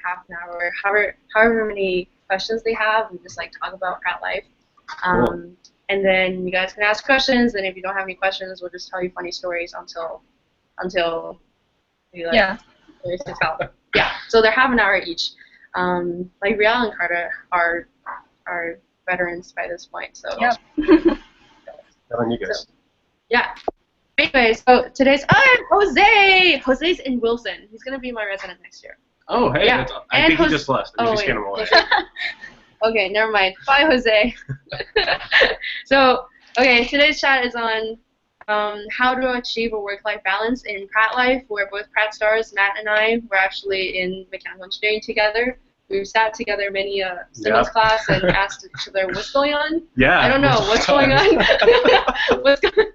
half an hour, however many questions they have, and just like talk about Pratt life. Cool. And then you guys can ask questions, and if you don't have any questions, we'll just tell you funny stories until we like finish this out. Yeah. So they're half an hour each. Like Riel and Carter are veterans by this point, so. Yep. Telling you guys. So, yeah. Anyway, so today's Jose. Jose's in Wilson. He's gonna be my resident next year. Oh, hey. Yeah. I think he just left. We just wait. scared him away. Okay, never mind. Bye, Jose. So, okay, today's chat is on how to achieve a work-life balance in Pratt life. We're both Pratt stars. Matt and I were actually in mechanical engineering together. We've sat together many Simmons class and asked each other what's going on. Yeah. I don't know what's going on. What's going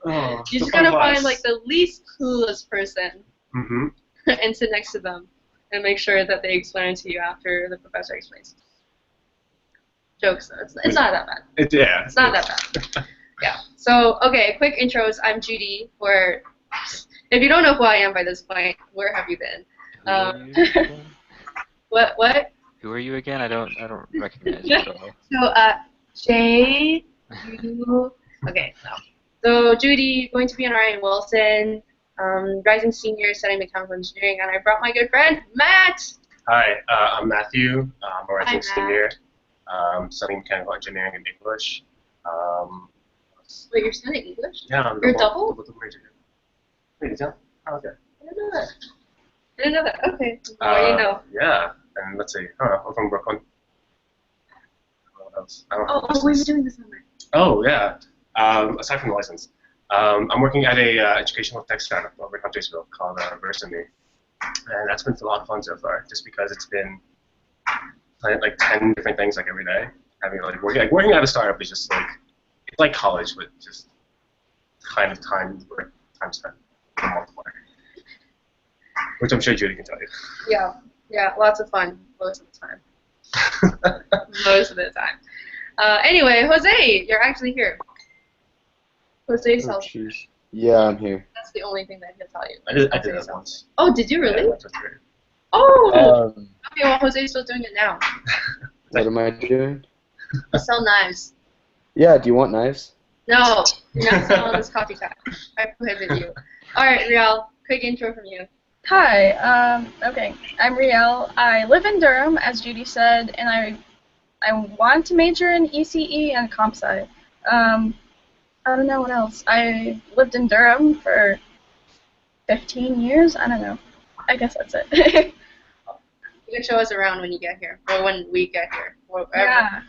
Oh, You just gotta find like the least clueless person Mm-hmm. and sit next to them and make sure that they explain it to you after the professor explains. Jokes though. It's not that bad. It's not that bad. Yeah. So, okay, quick intros. I'm Judy. If you don't know who I am by this point, where have you been? What? Who are you again? I don't recognize you at all. So, Jay, you. Okay, no. So, Judy, going to be an RA in Wilson, rising senior studying mechanical engineering, and I brought my good friend Matt. Hi, I'm Matthew. I'm a rising Matt. senior. Studying mechanical engineering in English. Wait, you're studying English? Yeah, I'm You're double? major. Wait, is that? Oh, okay. I didn't know that. Okay. What do you know? Yeah, and let's see. I don't know. I'm from Brooklyn. What else? I don't know. Oh, what are you doing this summer? Oh, yeah. Aside from the license, I'm working at a educational tech startup over in Huntersville called Versamy. And that's been a lot of fun so far, just because it's been like 10 different things like every day. Having working at a startup is just like, it's like college, but just kind of time spent for multiplier. Which I'm sure Judy can tell you. Yeah, lots of fun most of the time. Most of the time. Anyway, Jose, you're actually here. Jose tells me. Yeah, I'm here. That's the only thing that he'll tell you. I did that once. Oh, did you really? Yeah, that's great. Oh! Okay, well, Jose's still doing it now. What am I doing? I sell knives. Yeah, do you want knives? No, you're not selling this coffee shop. I prohibit you. Alright, Riel, quick intro from you. Hi. Okay. I'm Riel. I live in Durham, as Judy said, and I want to major in ECE and comp sci. I don't know what else. I lived in Durham for 15 years. I don't know. I guess that's it. You can show us around when you get here, or when we get here, or wherever. Yeah.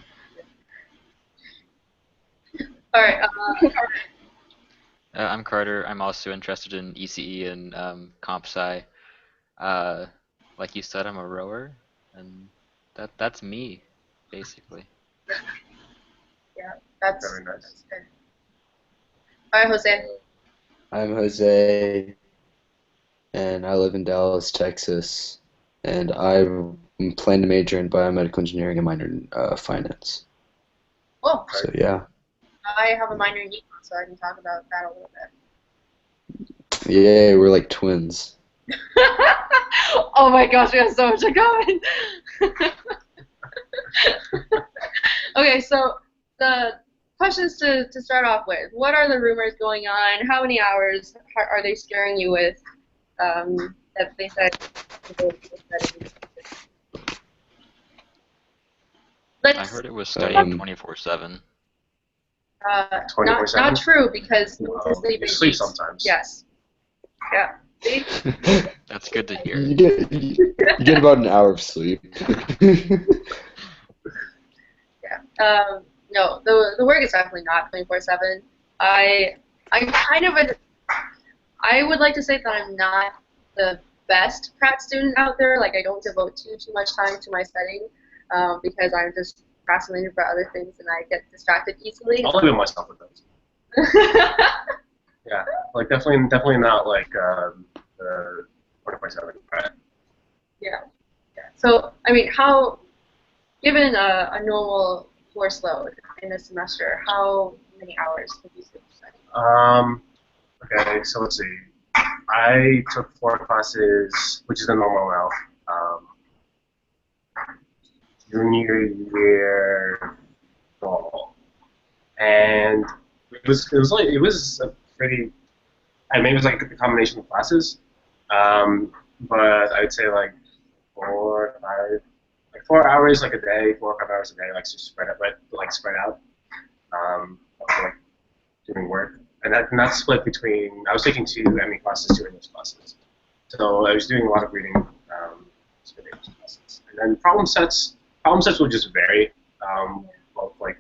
Alright, I'm Carter. I'm also interested in ECE and comp sci. Like you said, I'm a rower, and that's me, basically. yeah, that's Very nice. That's good. Alright, Jose. I'm Jose, and I live in Dallas, Texas, and I plan to major in biomedical engineering and minor in finance. Cool. So yeah. I have a minor in econ, so I can talk about that a little bit. Yay, we're like twins. Oh my gosh, we have so much in common. Okay, so the questions to start off with. What are the rumors going on? How many hours are they scaring you with that they said? I heard it was studying 24/7. 24/7? Not true, because No, sleep you and sleep eat. sometimes. Yes. Yeah. See? That's good to hear. You get about an hour of sleep. Yeah. No, the work is definitely not 24/7. I would like to say that I'm not the best Pratt student out there. Like, I don't devote too much time to my studying because I'm just procrastinating for other things and I get distracted easily. I'll limit myself with those. Yeah, like definitely not like the 24/7 Pratt. Yeah. So, I mean, given a normal course load in a semester, how many hours would you say you study? Okay, so let's see. I took 4 classes, which is the normal amount. junior year fall, and it was a pretty. I mean, it was like a combination of classes, but I'd say like 4 or 5, like 4 hours like a day, 4 or 5 hours a day, like just spread out, like doing work, and that's split between. I was taking 2 ME classes, 2 English classes, so I was doing a lot of reading, English classes, and then problem sets. Problem sets will just vary, both like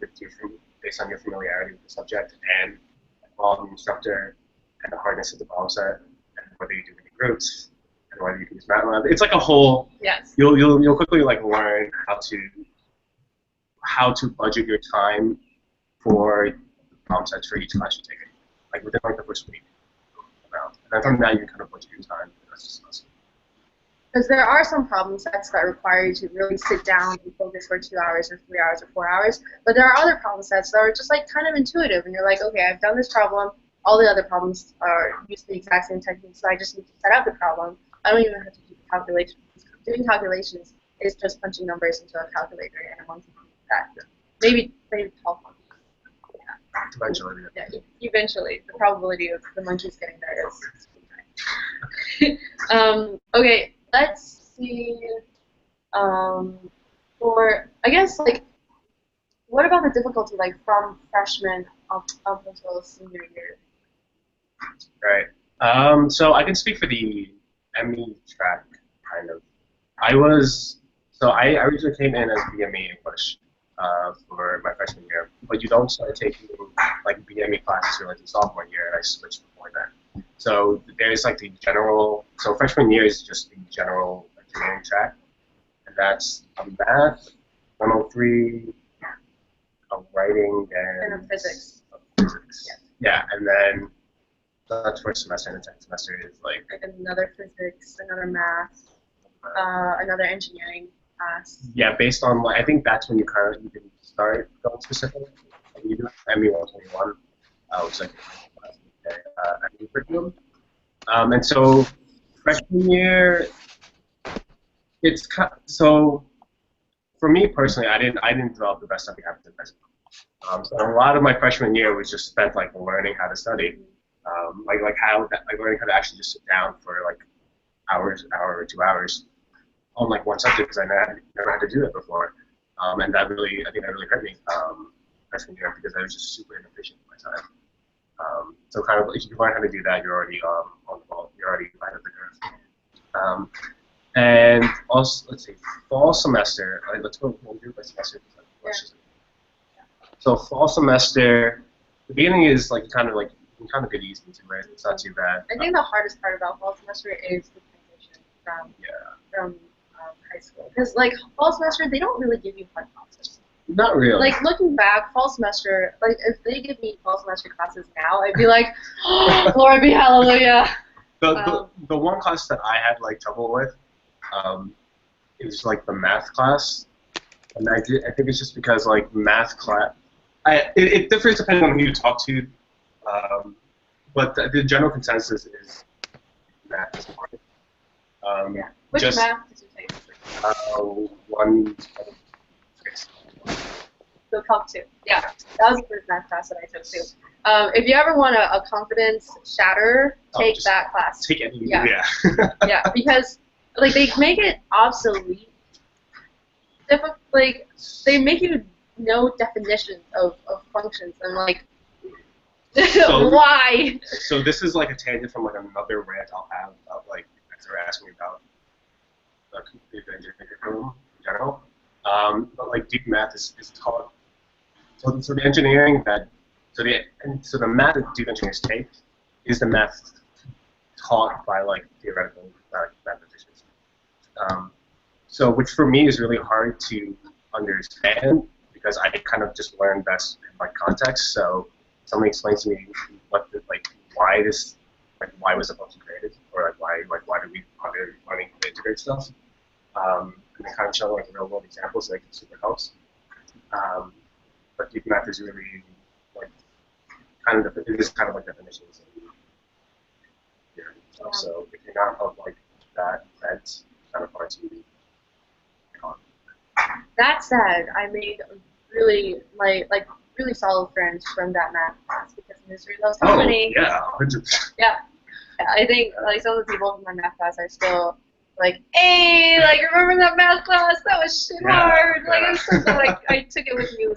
based on your familiarity with the subject and the quality of the instructor and the hardness of the problem set, and whether you do any groups and whether you can use MATLAB. It's like a whole. Yes. You'll quickly like learn how to budget your time for the problem sets for each class you take. Like within like the first week, and then from that you can kind of budget your time for the rest of the semester. Because there are some problem sets that require you to really sit down and focus for 2 hours or 3 hours or 4 hours. But there are other problem sets that are just like kind of intuitive, and you're like, okay, I've done this problem. All the other problems are use the exact same technique, so I just need to set up the problem. I don't even have to do the calculations. Doing calculations is just punching numbers into a calculator and a monkey can do that. Maybe 12 months. Eventually. Yeah, eventually. The probability of the monkeys getting there is high. Okay, let's see. For I guess like, what about the difficulty like from freshman up until senior year? Right. So I can speak for the ME track kind of. I originally came in as BME English for my freshman year, but you don't start taking like BME classes until like the sophomore year, and I switched before then. So there's like the general. So freshman year is just the general engineering track, and that's a math, 103, a writing, And a physics. Yeah, and then that's first semester, and the second semester is like another physics, another math, another engineering class. Yeah, based on I think that's when you can start going specific. And you do ME 121, which is like ME curriculum. And so freshman year, so for me personally, I didn't develop the best study habits in high school. So a lot of my freshman year was just spent like learning how to study, learning how to actually just sit down for like hour or 2 hours on like one subject because I never had to do it before, and I think that really hurt me freshman year because I was just super inefficient with my time. So kind of if you learn how to do that, you're already on the ball. You're already ahead of the curve. And also, let's see, fall semester. Let's go do by semester. Yeah. So fall semester, the beginning is like you can kind of get easy into it. It's not too bad. I think the hardest part about fall semester is the transition from high school, because like fall semester they don't really give you hard classes. Not really. Like looking back, fall semester, like if they give me fall semester classes now, I'd be like, oh, glory be hallelujah. The one class that I had like trouble with, it was like the math class, and I think it's just because like math class, it differs depending on who you talk to, but the general consensus is math is hard. Yeah. Which math did you take? One. So Calc 2. Yeah, that was the first math class that I took too. If you ever want a confidence shatter, take that class. Take any. Yeah. Yeah, because like they make it obsolete. Like they make you know definitions of functions and like why. So this is like a tangent from like another rant I'll have of like as they're asking me about the engineering curriculum in general. But like deep math is taught. So the engineering so the math that deep engineers take is the math taught by like theoretical mathematicians. So which for me is really hard to understand because I kind of just learn best in like context. So somebody explains to me why was a function created, or why do we learning to integrate stuff, and then kind of show like real world examples that super helps. But deep math is really like it is kind of like definitions. So if you're not of like that, that's kind of hard to be on. that said, I made really really solid friends from that math class because misery loves company. Oh, yeah, 100%. Yeah. I think like some of the people in my math class are still like, hey, like remember that math class? That was shit hard. Like it was something like I took it with you.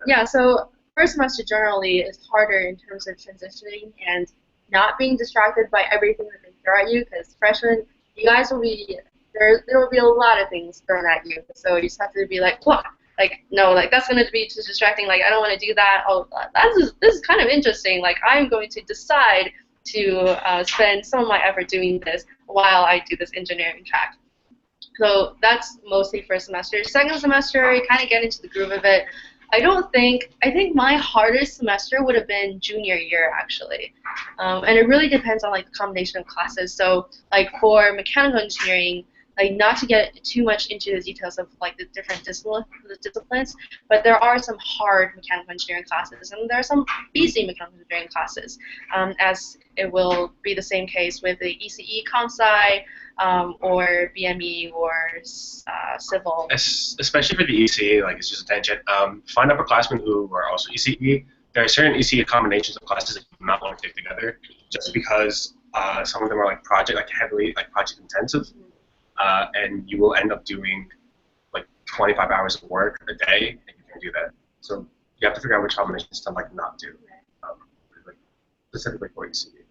Yeah, so first semester generally is harder in terms of transitioning and not being distracted by everything that they throw at you because freshmen, you guys will be there will be a lot of things thrown at you. So you just have to be like, what? Like, no, like that's going to be too distracting. Like, I don't want to do that. Oh, this is kind of interesting. Like, I'm going to decide to spend some of my effort doing this while I do this engineering track. So that's mostly first semester. Second semester, you kind of get into the groove of it. I think my hardest semester would have been junior year, actually. And it really depends on, like, the combination of classes. So, like, for mechanical engineering, like, not to get too much into the details of, like, the different disciplines, but there are some hard mechanical engineering classes, and there are some easy mechanical engineering classes, as it will be the same case with the ECE, Comp Sci, or BME or civil. Especially for the ECE, like it's just a tangent. Find upperclassmen who are also ECE. There are certain ECE combinations of classes that you do not want to take together, just because some of them are like heavily project intensive, and you will end up doing like 25 hours of work a day, and you can't do that. So you have to figure out which combinations to like not do, specifically for ECE.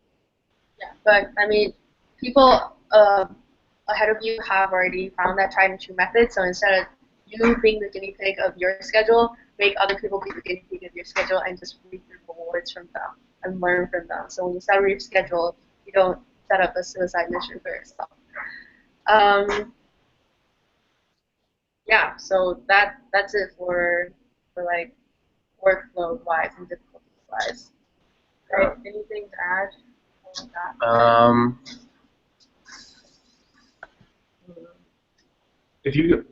Yeah, but I mean, people ahead of you have already found that tried and true method. So instead of you being the guinea pig of your schedule, make other people be the guinea pig of your schedule and just reap the rewards from them and learn from them. So when you set a reap schedule, you don't set up a suicide mission for yourself. Yeah, so that's it for like workload wise and difficulty wise. Right? Anything to add on that? If you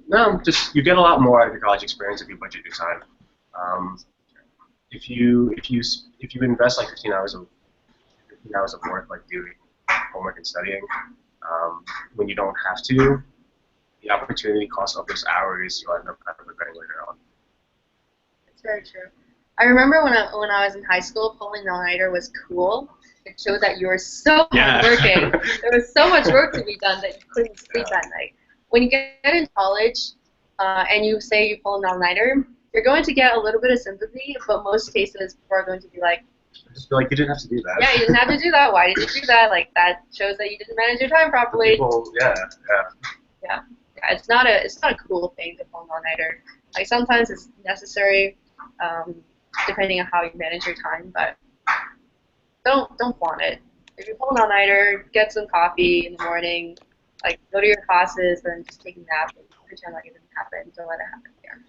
you get a lot more out of your college experience if you budget your time. If you invest like 15 hours of work like doing homework and studying, when you don't have to, the opportunity cost of those hours you'll end up kind of regretting later on. It's very true. I remember when I was in high school, pulling all-nighter was cool. It showed that you were so hardworking. There was so much work to be done that you couldn't sleep that night. When you get in college and you say you pull an all-nighter, you're going to get a little bit of sympathy, but most cases people are going to be like, I just feel like you didn't have to do that. Yeah, you didn't have to do that. Why did you do that? Like, that shows that you didn't manage your time properly. People, Yeah, it's not a cool thing to pull an all-nighter. Like, sometimes it's necessary, depending on how you manage your time, but don't flaunt it. If you pull an all-nighter, get some coffee in the morning, like, go to your classes, then just take a nap and pretend like it didn't happen. Don't let it happen here.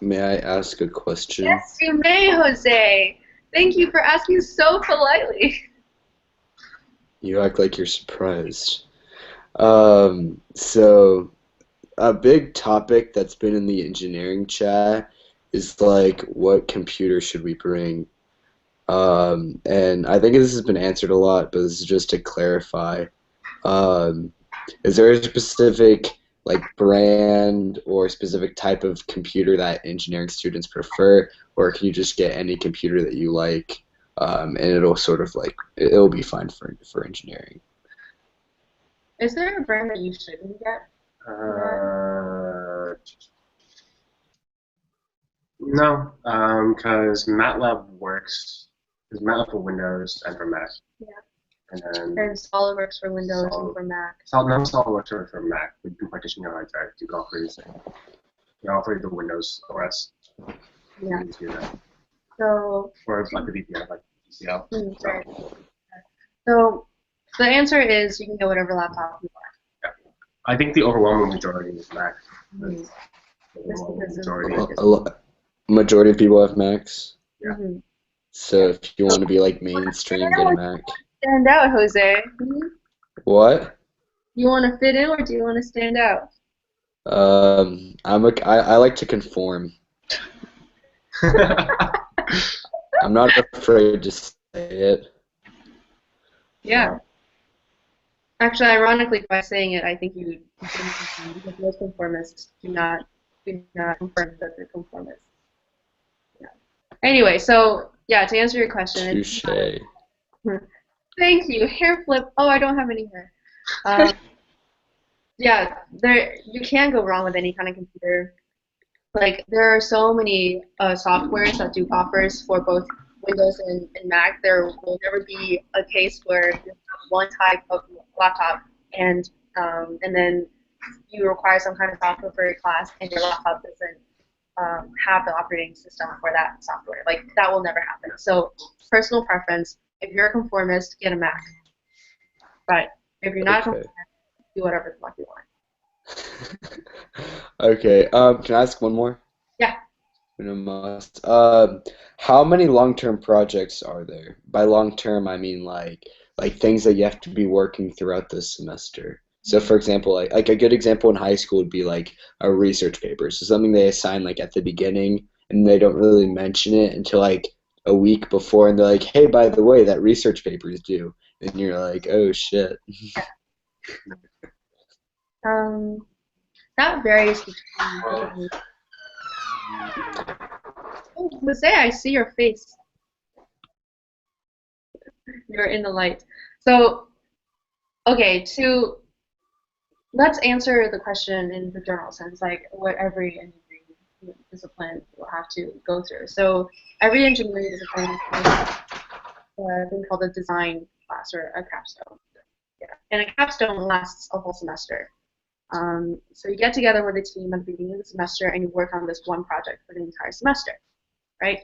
May I ask a question? Yes, you may, Jose. Thank you for asking so politely. You act like you're surprised. So a big topic that's been in the engineering chat is like, what computer should we bring? And I think this has been answered a lot, but this is just to clarify. Is there a specific like brand or specific type of computer that engineering students prefer, or can you just get any computer that you like, and it'll sort of like it'll be fine for engineering? Is there a brand that you shouldn't get? No, because MATLAB works. There's MATLAB for Windows and for Mac. Yeah. And SolidWorks for Windows and for Mac. SolidWorks for Mac. We can partition your hard drive. You can offer the Windows OS. Yeah. You can do that. So. Or like the VPN, like ECL. Right. So the answer is you can get whatever laptop you want. Yeah. I think the overwhelming majority is Mac. Majority of people have Macs. Yeah. Mm-hmm. So if you want to be like mainstream, get a Mac. Stand out, Jose. Mm-hmm. What? You want to fit in, or do you want to stand out? I like to conform. I'm not afraid to say it. Yeah. Actually, ironically, by saying it, I think you because most conformists do not confirm that they're conformists. Yeah. Anyway, so yeah, to answer your question, Touche. Thank you. Hair flip. Oh, I don't have any hair. Um, yeah, you can go wrong with any kind of computer. Like there are so many softwares that do offers for both Windows and Mac. There will never be a case where you have one type of laptop and then you require some kind of software for your class and your laptop doesn't have the operating system for that software. Like that will never happen. So personal preference. If you're a conformist, get a Mac. But if you're not a conformist, do whatever the fuck you want. Okay. Can I ask one more? Yeah. Must. How many long-term projects are there? By long-term, I mean like things that you have to be working throughout the semester. So, for example, like a good example in high school would be like a research paper. So something they assign like at the beginning, and they don't really mention it until like a week before, and they're like, "Hey, by the way, that research paper is due," and you're like, "Oh shit." That varies between. Oh, Jose, I see your face. You're in the light. So, okay, let's answer the question in the general sense, like what every engineering discipline will have to go through. So, every engineering discipline has a thing called a design class or a capstone. Yeah, and a capstone lasts a whole semester. So you get together with a team at the beginning of the semester and you work on this one project for the entire semester, right?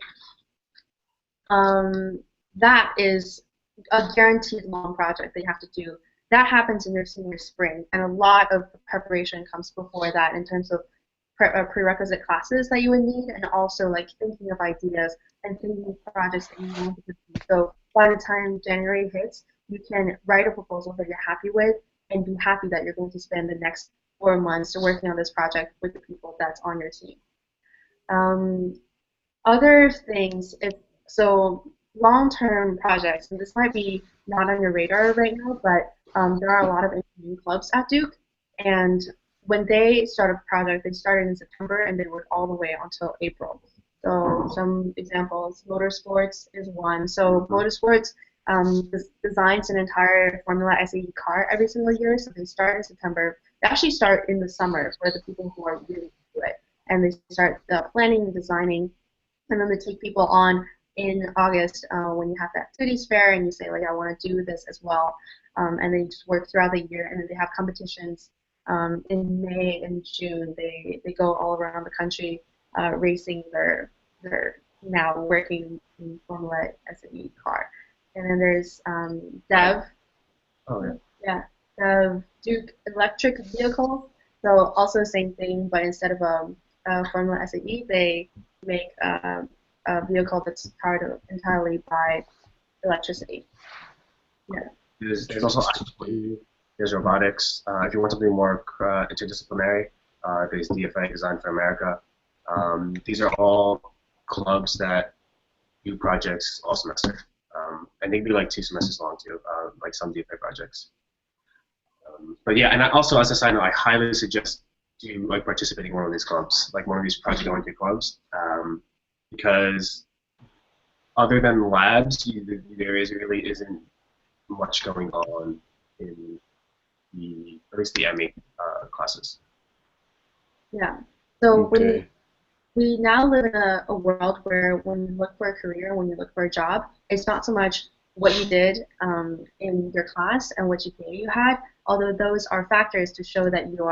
That is a guaranteed long project that you have to do. That happens in your senior spring, and a lot of preparation comes before that in terms of prerequisite classes that you would need, and also like thinking of ideas and thinking of projects that you want to do. So by the time January hits, you can write a proposal that you're happy with and be happy that you're going to spend the next 4 months working on this project with the people that's on your team. Other things, so long-term projects, and this might be not on your radar right now, but there are a lot of engineering clubs at Duke, and when they start a project, they started in September and they work all the way until April. So some examples, motorsports is one. So motorsports designs an entire Formula SAE car every single year, so they start in September. They actually start in the summer for the people who are really into it, and they start planning and designing, and then they take people on in August when you have the activities fair and you say like I want to do this as well, and they just work throughout the year, and then they have competitions in May and June. They go all around the country racing their now working in Formula SAE car, and then there's Dev. Oh yeah. Yeah, Dev Duke electric vehicle. So also same thing, but instead of a Formula SAE, they make a vehicle that's powered entirely by electricity. Yeah. There's also IT, there's robotics. If you want something more interdisciplinary, there's DFA, Design for America. These are all clubs that do projects all semester. And they can be like 2 semesters long too, like some DFA projects. But yeah, and also as a side note, I highly suggest participating in one of these clubs, like one of these project-oriented clubs, because other than labs, there really isn't much going on in at least the ME classes. Yeah. So Okay. we now live in a world where when you look for a career, when you look for a job, it's not so much what you did in your class and what GPA you had, although those are factors to show that you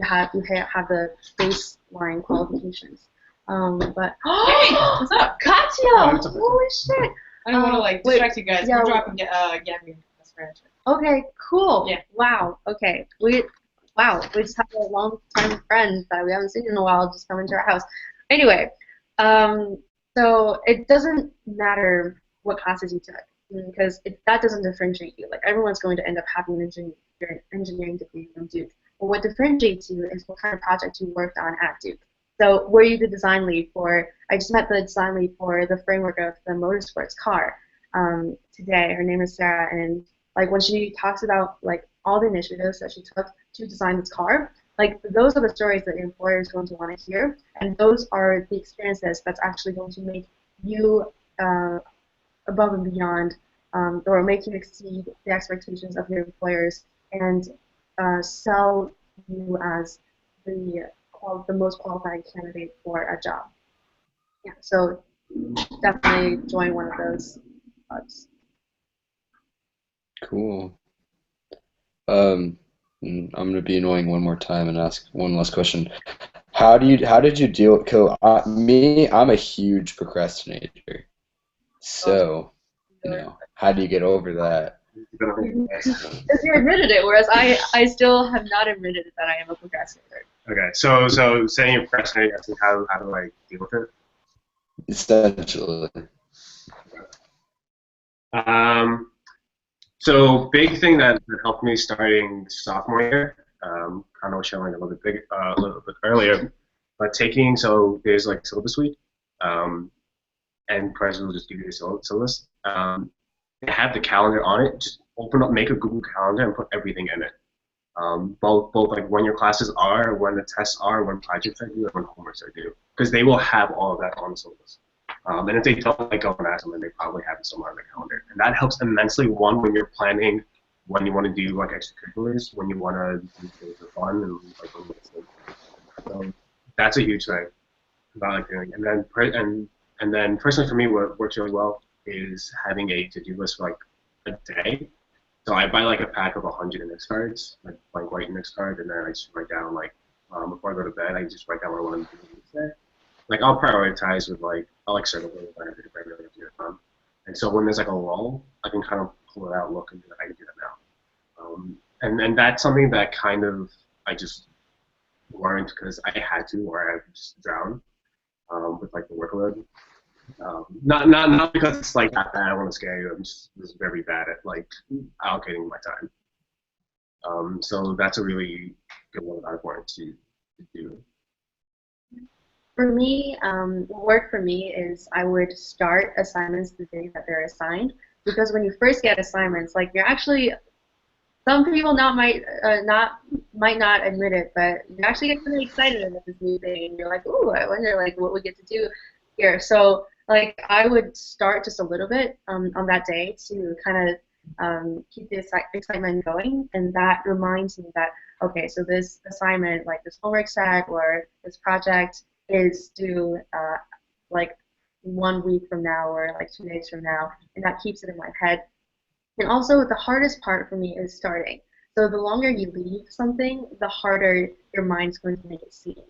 have the baseline qualifications. But what's up? Katya! Holy shit! I don't want to distract you guys. We're dropping Gabby. Okay, cool. Yeah. Wow. Okay. We just have a long time friend that we haven't seen in a while just coming to our house. Anyway, so it doesn't matter what classes you took because that doesn't differentiate you. Like everyone's going to end up having an engineering degree from Duke. But what differentiates you is what kind of project you worked on at Duke. So were you the design lead for? I just met the design lead for the framework of the motorsports car today. Her name is Sarah, and like when she talks about like all the initiatives that she took to design this car. Like, those are the stories that your employer is going to want to hear, and those are the experiences that's actually going to make you above and beyond, or make you exceed the expectations of your employers, and sell you as the most qualified candidate for a job. Yeah, so definitely join one of those clubs. Cool. I'm gonna be annoying one more time and ask one last question. How did you deal with I'm a huge procrastinator. So, how do you get over that? Because you admitted it, whereas I still have not admitted that I am a procrastinator. Okay, so saying you're procrastinating, asking how do I deal with it? Essentially. So big thing that helped me starting sophomore year, kind of showing a little bit earlier, but there's like syllabus week, and President will just give you the syllabus. They have the calendar on it. Just open up, make a Google Calendar, and put everything in it. Both like when your classes are, when the tests are, when projects are due, and when homeworks are due, because they will have all of that on the syllabus. And if they don't, like, go and ask them, and they probably have it somewhere on the calendar. And that helps immensely, one, when you're planning when you want to do like extracurriculars, when you want to do things for fun, and like when so that's a huge thing about like doing. And then personally for me, what works really well is having a to-do list for like a day. So I buy like a pack of 100 index cards, like blank white index cards, and then I just write down like before I go to bed, I just write down what I want to do today. Like, I'll prioritize with like I'll like circle it if I have to do it. And so when there's like a lull, I can kind of pull it out, look, and I can do that now. And that's something that kind of I just learned because I had to, or I just drowned with like the workload. Not because it's like that bad. I want to scare you. I'm just very bad at like allocating my time. So that's a really good one that I've wanted to do. For me, what worked for me is I would start assignments the day that they're assigned, because when you first get assignments, like, you're actually, some people might not admit it, but you actually get really excited about this new thing, and you're like, ooh, I wonder like what we get to do here. So like, I would start just a little bit on that day to kind of keep the excitement going, and that reminds me that, okay, so this assignment, like this homework set or this project, is due like 1 week from now or like 2 days from now, and that keeps it in my head. And also, the hardest part for me is starting. So the longer you leave something, the harder your mind's going to make it seem.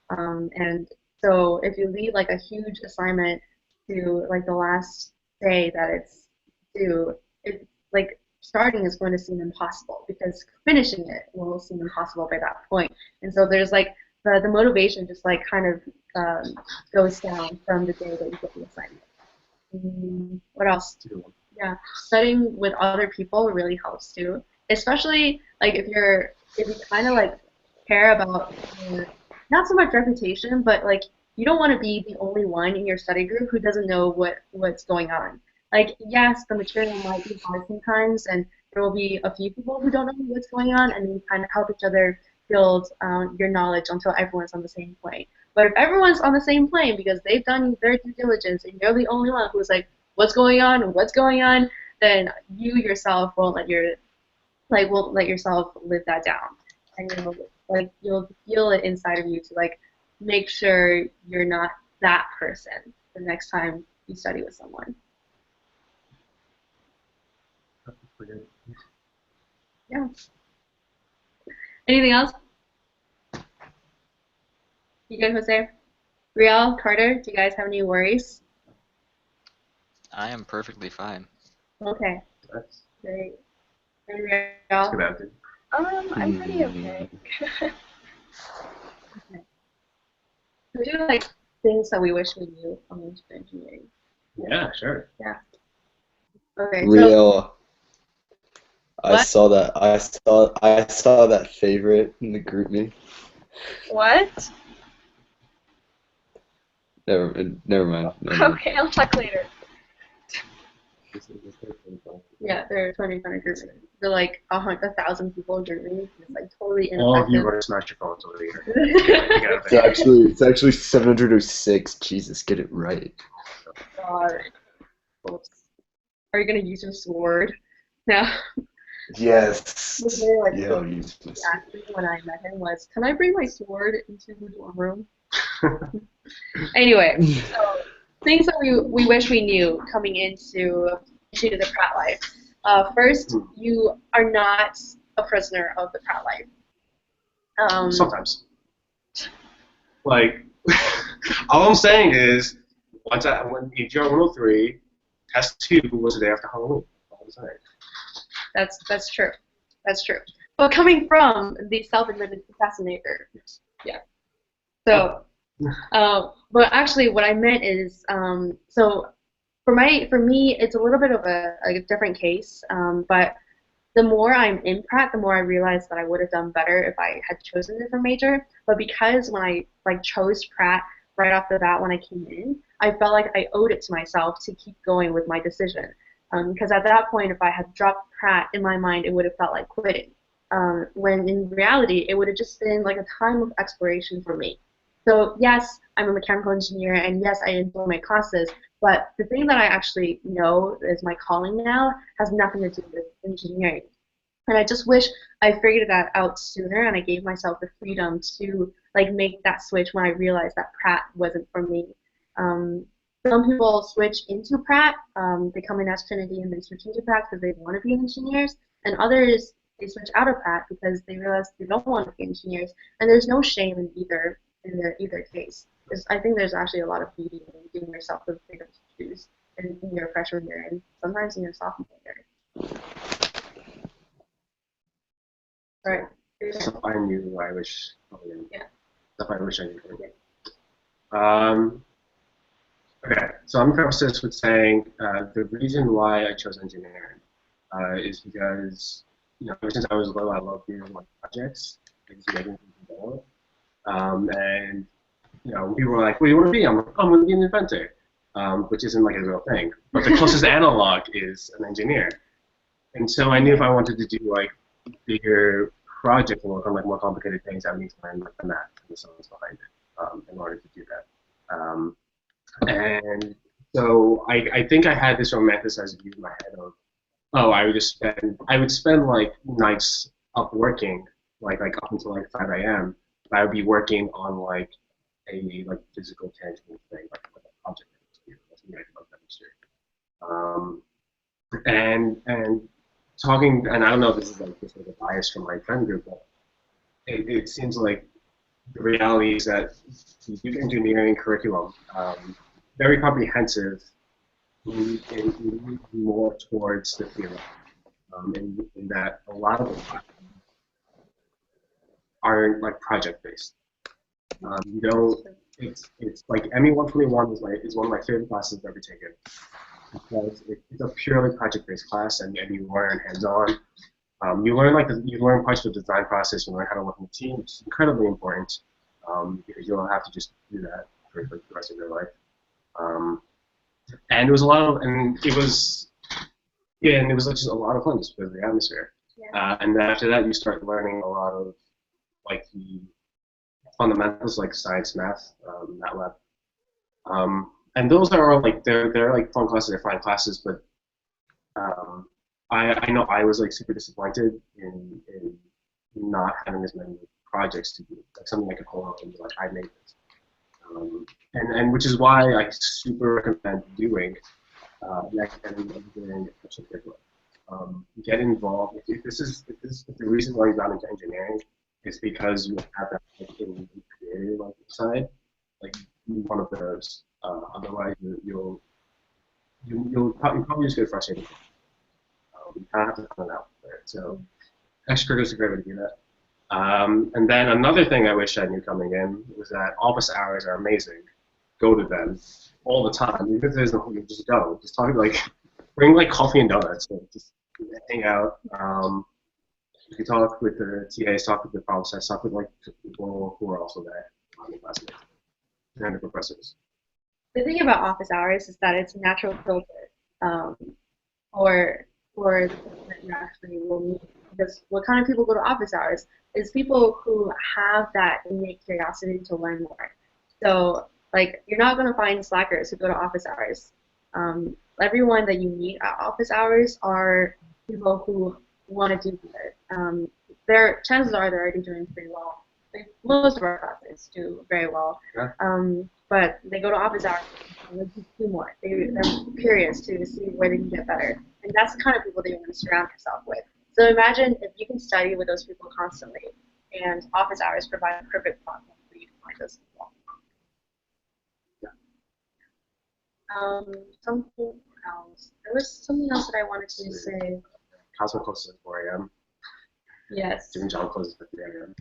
And so if you leave like a huge assignment to like the last day that it's due, like, starting is going to seem impossible, because finishing it will seem impossible by that point. And so there's like the motivation just like kind of goes down from the day that you get the assignment. What else? Yeah, studying with other people really helps too. Especially like if you kind of like care about your, not so much reputation, but like, you don't want to be the only one in your study group who doesn't know what's going on. Like, yes, the material might be hard sometimes, and there will be a few people who don't know what's going on, and you kind of help each other build your knowledge until everyone's on the same plane. But if everyone's on the same plane because they've done their due diligence, and you're the only one who's like, what's going on, then you yourself won't let yourself live that down, and you'll feel it inside of you to like make sure you're not that person the next time you study with someone. Yeah. Anything else? You good, Jose? Riel, Carter, do you guys have any worries? I am perfectly fine. Okay. That's great. And Riel? I'm pretty okay. Okay. We do like things that we wish we knew coming to engineering. Yeah, sure. Yeah. Okay. Real. I What? saw that. I saw that favorite in the group me. What? Never mind. Okay, I'll talk later. Yeah, they're a 2020 group. They're like 1,000 people group me. It's like totally ineffective. All of you are smash your phones over here. It's actually 706. Jesus, get it right. God. Oops. Are you gonna use your sword? No. Yes. Like, yeah, I'll use this. Actually, when I met him was, can I bring my sword into the dorm room? Anyway, so things that we wish we knew coming into the Pratt life. First, you are not a prisoner of the Pratt life. Sometimes. Like, all I'm saying is, when EGR 103, test 2 was the day after Halloween. All I'm saying. That's true. That's true. But coming from the self-admitted procrastinator, yeah. So, but actually, what I meant is, so for me, it's a little bit of a different case. But the more I'm in Pratt, the more I realize that I would have done better if I had chosen a different major. But because when I chose Pratt right off the bat when I came in, I felt like I owed it to myself to keep going with my decision. Because at that point, if I had dropped Pratt, in my mind, it would have felt like quitting. When in reality, it would have just been like a time of exploration for me. So yes, I'm a mechanical engineer, and yes, I enjoy my classes, but the thing that I actually know is my calling now has nothing to do with engineering. And I just wish I figured that out sooner, and I gave myself the freedom to like make that switch when I realized that Pratt wasn't for me. Some people switch into Pratt, they come in as Trinity and then switch into Pratt because they want to be engineers, and others they switch out of Pratt because they realize they don't want to be engineers. And there's no shame in either case. I think there's actually a lot of beauty in giving yourself the freedom to choose in your freshman year and sometimes in your sophomore year. Right. Stuff I knew I wish. Yeah. Stuff I wish I knew. Okay, so I'm going to preface this with saying the reason why I chose engineering is because, ever since I was little, I loved doing like projects, like just making things better. And when people were like, "What do you want to be?" I'm like, "I'm going to be an inventor," which isn't like a real thing. But the closest analog is an engineer. And so I knew if I wanted to do like bigger projects and work on like more complicated things, I need to learn like the math and the science behind it in order to do that. And so I think I had this romanticized view in my head of, I would spend like nights up working, like up until like 5 a.m. But I would be working on like a like physical tangible thing, like a project that's something I could demonstrate. And talking, and I don't know if this is like just like a bias from my friend group, but it seems like the reality is that the Duke engineering curriculum, very comprehensive, in more towards the theory, in that a lot of the classes aren't like project based. It's like ME 121 is one of my favorite classes I've ever taken because it's a purely project based class, and you learn hands on. You learn parts of the design process. You learn how to work in a team, which is incredibly important because you don't have to just do that for the rest of your life. And it was just a lot of fun just because of the atmosphere. Yeah. And then after that, you start learning a lot of like the fundamentals, like science, math, MATLAB. And those are like they're like fun classes, they're fine classes, but I know I was like super disappointed in not having as many projects to do, like something I could hold on and be like, I made this. And which is why I super recommend doing academic engineering curriculum. Get involved. If the reason why you got into engineering is because you have that like, in the creative like, side, like one of those. Otherwise, you'll probably just get frustrated. You kind of have to find out there. So extracurriculars is a great way to do that. And then another thing I wish I knew coming in was that office hours are amazing. Go to them all the time. Even if there's no, just go. Just talk like, bring like coffee and donuts. So just hang out. You can talk with the TAs, talk with the problem sets, talk with like people who are also there, the classmates, and the professors. The thing about office hours is that it's a natural filter. for the people that you actually will meet. Because what kind of people go to office hours is people who have that innate curiosity to learn more. So like you're not going to find slackers who go to office hours. Everyone that you meet at office hours are people who want to do good. Their chances are they're already doing pretty well. Like, most of our classes do very well, but they go to office hours and they do more. They're curious to see where they can get better, and that's the kind of people that you want to surround yourself with. So imagine if you can study with those people constantly, and office hours provide a perfect platform for you to find those people. Something else. There was something else that I wanted to say. House closes at 4 a.m. Yes. Doing job closes at 3 a.m.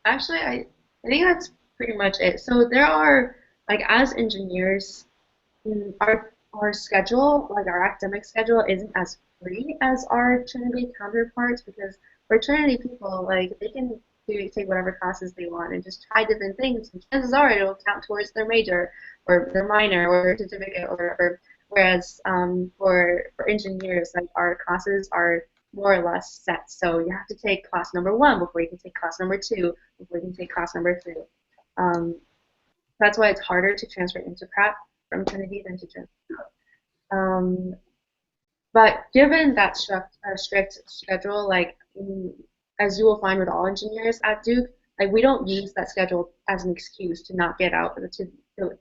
Actually, I think that's pretty much it. So there are, like, as engineers, our schedule, like our academic schedule, isn't as free as our Trinity counterparts because for Trinity people, like, they can take whatever classes they want and just try different things. And chances are it'll count towards their major or their minor or their certificate or whatever. Whereas for engineers, like our classes are more or less set. So you have to take class number 1 before you can take class number 2, before you can take class number 3. That's why it's harder to transfer into Pratt from Trinity than to Trinity. But given that strict schedule, like as you will find with all engineers at Duke, like we don't use that schedule as an excuse to not get out, to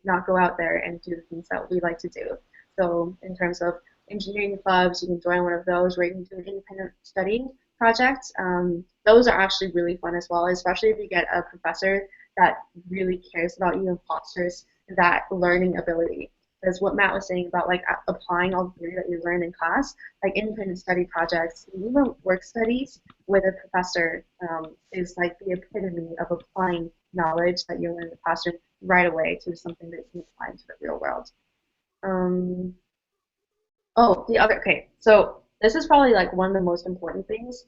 not go out there and do the things that we like to do. So in terms of engineering clubs, you can join one of those where you can do an independent study project. Those are actually really fun as well, especially if you get a professor that really cares about you and fosters that learning ability. Because what Matt was saying about like applying all the theory that you learn in class, like independent study projects, even work studies with a professor is like the epitome of applying knowledge that you learn in the classroom right away to something that you can apply into the real world. Okay, so this is probably like one of the most important things.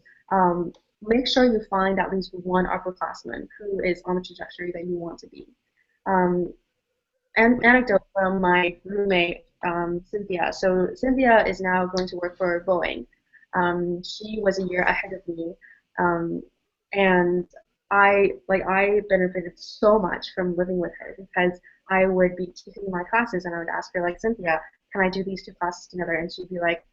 Make sure you find at least one upperclassman who is on the trajectory that you want to be. An anecdote from my roommate, Cynthia. So Cynthia is now going to work for Boeing. She was a year ahead of me, and I benefited so much from living with her because I would be taking my classes and I would ask her like, Cynthia, can I do these 2 classes together? And she'd be like,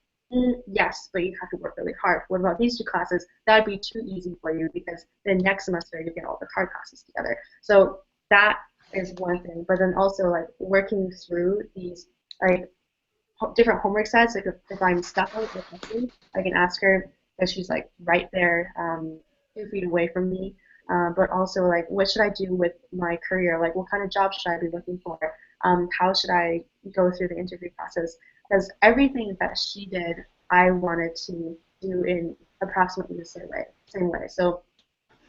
yes, but you have to work really hard. What about these 2 classes? That'd be too easy for you because then next semester you get all the hard classes together. So that is one thing, but then also like working through these like different homework sets. Like if I'm stuck with something, I can ask her because she's like right there, 2 feet away from me. But also like what should I do with my career? Like what kind of job should I be looking for? How should I go through the interview process? Because everything that she did, I wanted to do in approximately the same way. So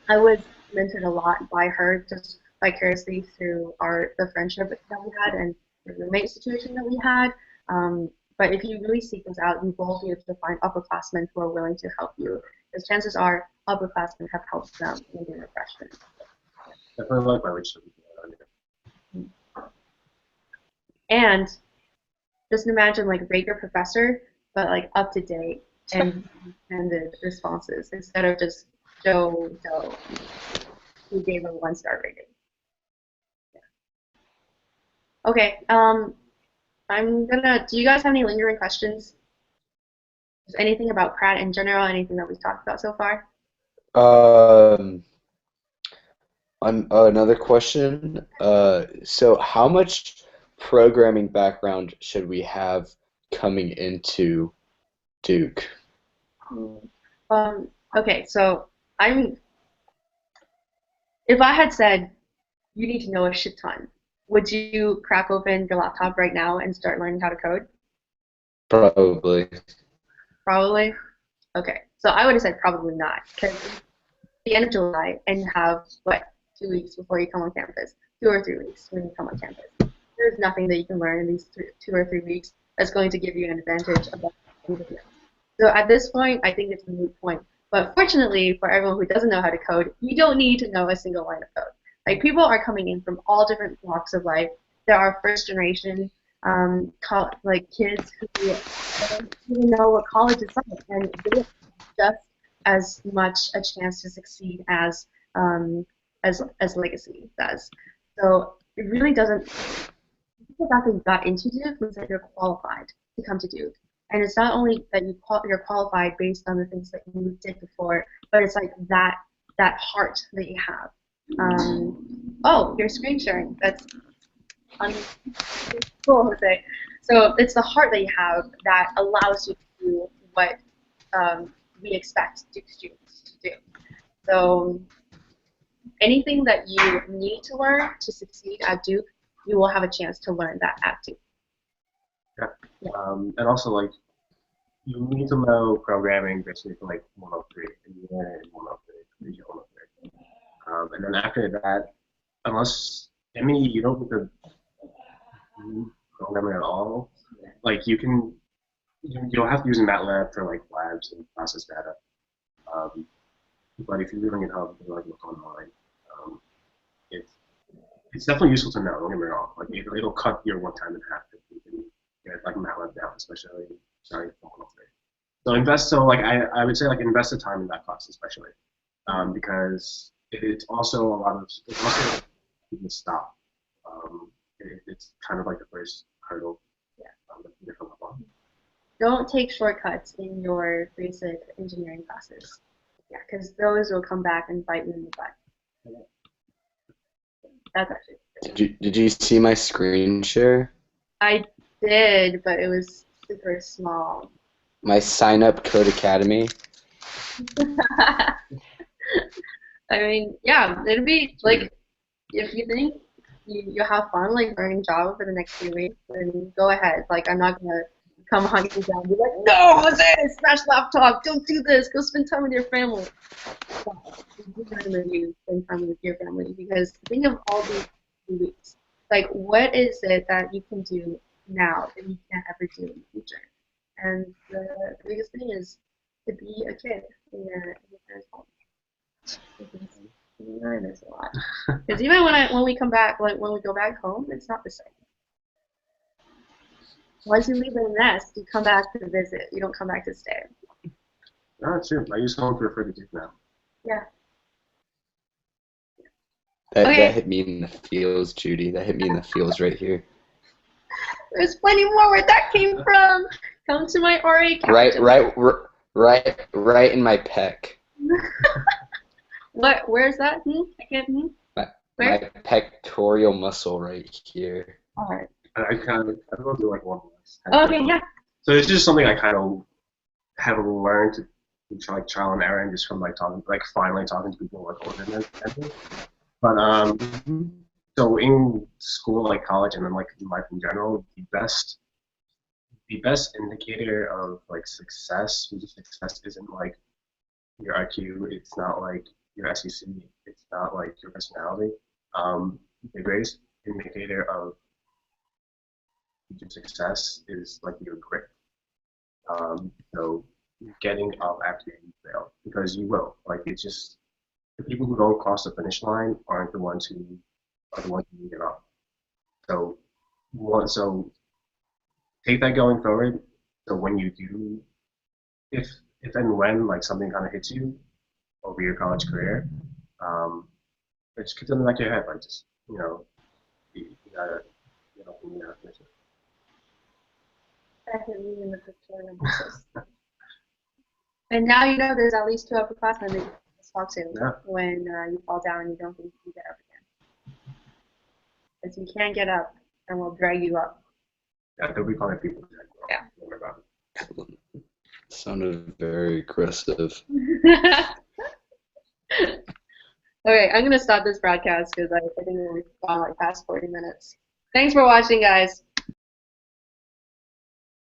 I was mentored a lot by her, just vicariously through the friendship that we had and the roommate situation that we had. But if you really seek those out, you will be able to find upperclassmen who are willing to help you. Because chances are upperclassmen have helped them in their freshmen. Definitely like my relationship with And just imagine like rate your professor, but like up to date and the responses instead of just Joe who gave a 1-star rating. Okay, do you guys have any lingering questions? Just anything about Pratt in general, anything that we've talked about so far? Another question. So how much programming background should we have coming into Duke? Okay, so if I had said you need to know a shit ton, would you crack open your laptop right now and start learning how to code? Probably. Probably? Okay, so I would have said probably not, because it's the end of July and you have, 2 weeks before you come on campus, 2 or 3 weeks when you come on campus. There's nothing that you can learn in these 2 or 3 weeks that's going to give you an advantage above anybody else. So at this point, I think it's a moot point. But fortunately, for everyone who doesn't know how to code, you don't need to know a single line of code. Like people are coming in from all different walks of life. There are first generation like kids who don't even know what college is like, and they have just as much a chance to succeed as Legacy does. So it really doesn't. The fact that you got into Duke means that you're qualified to come to Duke, and it's not only that you're qualified based on the things that you did before, but it's like that heart that you have. Oh, you're screen sharing. That's cool, Jose. So it's the heart that you have that allows you to do what we expect Duke students to do. So anything that you need to learn to succeed at Duke, you will have a chance to learn that at Duke. Yeah. And also, like, you need to know programming basically for like 103, and you learn it in 103, region 103. And then after that, unless, I mean, you don't need to do programming at all. Like, you'll have to use MATLAB for like labs and process data. But if you're doing it up, you like look online. It's definitely useful to know. Don't get me wrong. Like it'll cut your work time in half if you can get like MATLAB down, especially starting from 103. So I would say like invest the time in that class especially, because it's also you can stop. It's kind of like the first hurdle. Different level. Don't take shortcuts in your basic engineering classes. Yeah, because those will come back and bite you in the butt. That's actually. Did you see my screen share? I did, but it was super small. My sign up Code Academy. I mean, yeah, it'd be like if you think you have fun like learning Java for the next few weeks, then go ahead. Like I'm not gonna come hunt you down and be like, no, Jose, smash laptop, don't do this, go spend time with your family. You spend time with your family because think of all these weeks. Like, what is it that you can do now that you can't ever do in the future? And the biggest thing is to be a kid in your parents' home. You learn this a lot. Because even when we come back, like when we go back home, it's not the same. Once you leave the nest, you come back to visit. You don't come back to stay. No, it's true. I use home for free to Duke now. Yeah. That hit me in the feels, Judy. That hit me in the feels right here. There's plenty more where that came from. Come to my RA couch. Right in my pec. What? Where's that? I can't. My pectoral muscle right here. All right. I don't do like one. Okay, yeah. So it's just something I kind of have learned to try like trial and error and just from like finally talking to people like older than me. But so in school, like college, and then like life in general, the best indicator of like success isn't like your IQ. It's not like your SEC. It's not like your personality. The greatest indicator of future success is like your grit. So getting up after you fail, because you will. Like it's just the people who don't cross the finish line aren't the ones who give up. So take that going forward. So when you do, if and when like something kind of hits you over your college career, just keep it in the back of your head. Like just you gotta finish it. Definitely in the picture. And now you know there's at least 2 upperclassmen that you can talk to when you fall down and you don't think you can get up again. Because you can't get up, and we'll drag you up. Yeah, there'll be plenty of people. Yeah. Don't worry about it. Sounded very aggressive. Okay, I'm gonna stop this broadcast because I think we've gone like past 40 minutes. Thanks for watching, guys.